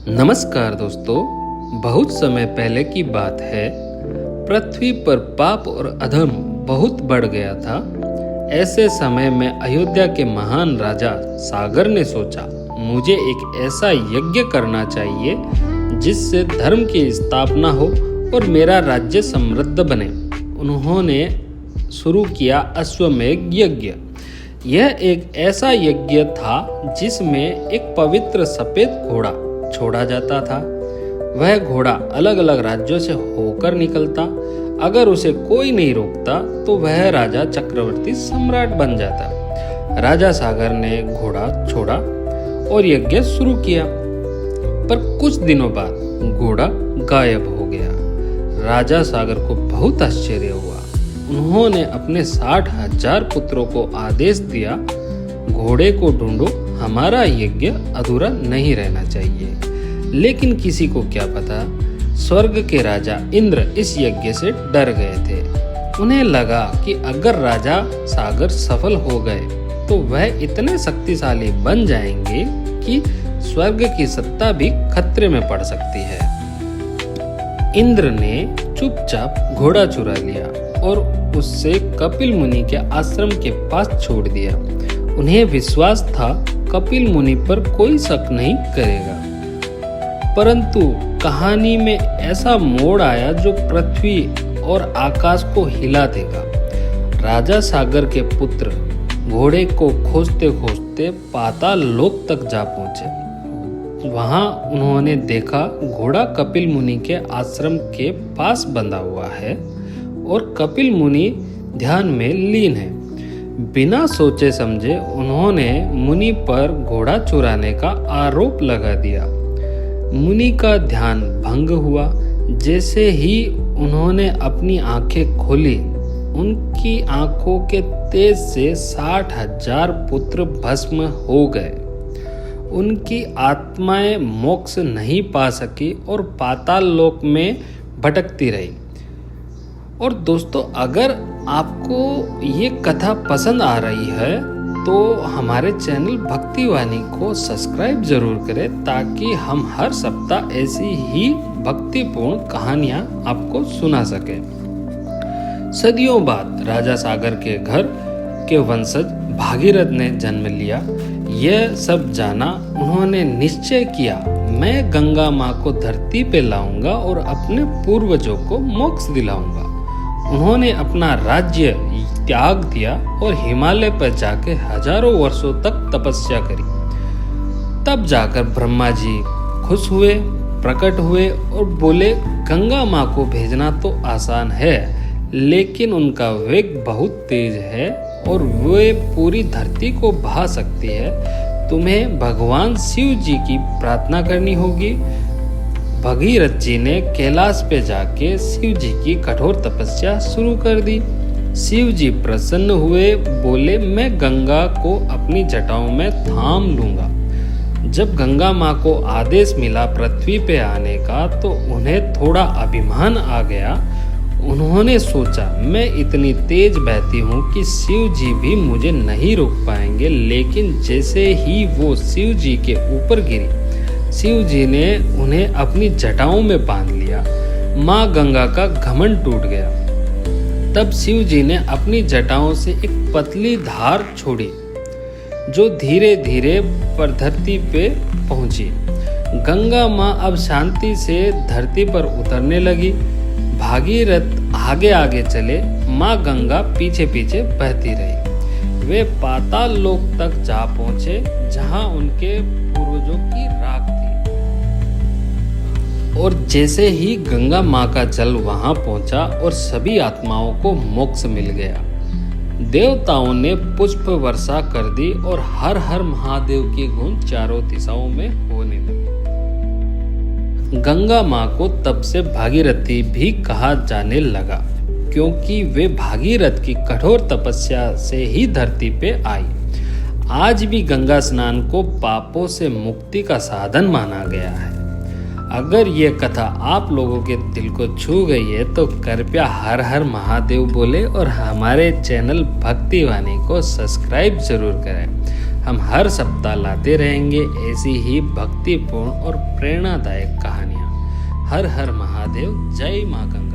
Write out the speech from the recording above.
नमस्कार दोस्तों। बहुत समय पहले की बात है। पृथ्वी पर पाप और अधर्म बहुत बढ़ गया था। ऐसे समय में अयोध्या के महान राजा सागर ने सोचा, मुझे एक ऐसा यज्ञ करना चाहिए जिससे धर्म की स्थापना हो और मेरा राज्य समृद्ध बने। उन्होंने शुरू किया अश्वमेध यज्ञ। यह एक ऐसा यज्ञ था जिसमें एक पवित्र सफेद घोड़ा छोड़ा जाता था। वह घोड़ा अलग अलग राज्यों से होकर निकलता। अगर उसे कोई नहीं रोकता तो वह राजा चक्रवर्ती सम्राट बन जाता। राजा सागर ने घोड़ा छोड़ा और यज्ञ शुरू किया, पर कुछ दिनों बाद घोड़ा गायब हो गया। राजा सागर को बहुत आश्चर्य हुआ। उन्होंने अपने 60,000 पुत्रों को आदेश दिया, घोड़े को ढूंढो, हमारा यज्ञ अधूरा नहीं रहना चाहिए। लेकिन किसी को क्या पता, स्वर्ग के राजा इंद्र इस यज्ञ से डर गए थे। उन्हें लगा कि अगर राजा सागर सफल हो गए तो वह इतने शक्तिशाली बन जाएंगे कि स्वर्ग की सत्ता भी खतरे में पड़ सकती है। इंद्र ने चुपचाप घोड़ा चुरा लिया और उससे कपिल मुनि के आश्रम के पास छोड़ दिया। उन्हें विश्वास था कपिल मुनि पर कोई शक नहीं करेगा। परंतु कहानी में ऐसा मोड़ आया जो पृथ्वी और आकाश को हिला देगा। राजा सागर के पुत्र घोड़े को खोजते खोजते पाताल लोक तक जा पहुंचे। वहां उन्होंने देखा घोड़ा कपिल मुनि के आश्रम के पास बंधा हुआ है और कपिल मुनि ध्यान में लीन है। बिना सोचे समझे उन्होंने मुनि पर घोड़ा चुराने का आरोप लगा दिया। मुनि का ध्यान भंग हुआ। जैसे ही उन्होंने अपनी आंखें खोली, उनकी आंखों के तेज से 60,000 पुत्र भस्म हो गए। उनकी आत्माएं मोक्ष नहीं पा सकी और पाताल लोक में भटकती रही। और दोस्तों, अगर आपको ये कथा पसंद आ रही है तो हमारे चैनल भक्ति वाणी को सब्सक्राइब जरूर करें, ताकि हम हर सप्ताह ऐसी ही भक्तिपूर्ण कहानियां आपको सुना सकें। सदियों बाद राजा सागर के घर के वंशज भागीरथ ने जन्म लिया। यह सब जाना उन्होंने निश्चय किया, मैं गंगा माँ को धरती पे लाऊंगा और अपने पूर्वजों को मोक्ष दिलाऊंगा। उन्होंने अपना राज्य त्याग दिया और हिमालय पर जाकर हजारों वर्षों तक तपस्या करी। तब जाकर ब्रह्मा जी खुश हुए, प्रकट हुए और बोले, गंगा माँ को भेजना तो आसान है, लेकिन उनका वेग बहुत तेज है और वे पूरी धरती को बहा सकती है। तुम्हें भगवान शिव जी की प्रार्थना करनी होगी। भगीरथ जी ने कैलाश पे जाके शिव जी की कठोर तपस्या शुरू कर दी। शिव जी प्रसन्न हुए, बोले, मैं गंगा को अपनी जटाओं में थाम लूंगा। जब गंगा माँ को आदेश मिला पृथ्वी पे आने का, तो उन्हें थोड़ा अभिमान आ गया। उन्होंने सोचा, मैं इतनी तेज बहती हूँ कि शिव जी भी मुझे नहीं रोक पाएंगे। लेकिन जैसे ही वो शिव जी के ऊपर गिरी, शिव जी ने उन्हें अपनी जटाओं में बांध लिया। माँ गंगा का घमंड टूट गया। तब शिव जी ने अपनी जटाओं से एक पतली धार छोड़ी, जो धीरे धीरे पर धरती पे पहुंची। गंगा माँ अब शांति से धरती पर उतरने लगी। भागीरथ आगे आगे चले, माँ गंगा पीछे पीछे बहती रही। वे पाताल लोक तक जा पहुंचे, जहां उनके पूर्वजों की राख थी। और जैसे ही गंगा माँ का जल वहां पहुंचा और सभी आत्माओं को मोक्ष मिल गया। देवताओं ने पुष्प वर्षा कर दी और हर हर महादेव की गूंज चारों दिशाओं में होने लगी। गंगा माँ को तब से भागीरथी भी कहा जाने लगा, क्योंकि वे भागीरथ की कठोर तपस्या से ही धरती पे आई। आज भी गंगा स्नान को पापों से मुक्ति का साधन माना गया है। अगर ये कथा आप लोगों के दिल को छू गई है तो कृपया हर हर महादेव बोले और हमारे चैनल भक्ति वाणी को सब्सक्राइब जरूर करें। हम हर सप्ताह लाते रहेंगे ऐसी ही भक्तिपूर्ण और प्रेरणादायक कहानियाँ। हर हर महादेव, जय माँ गंगा।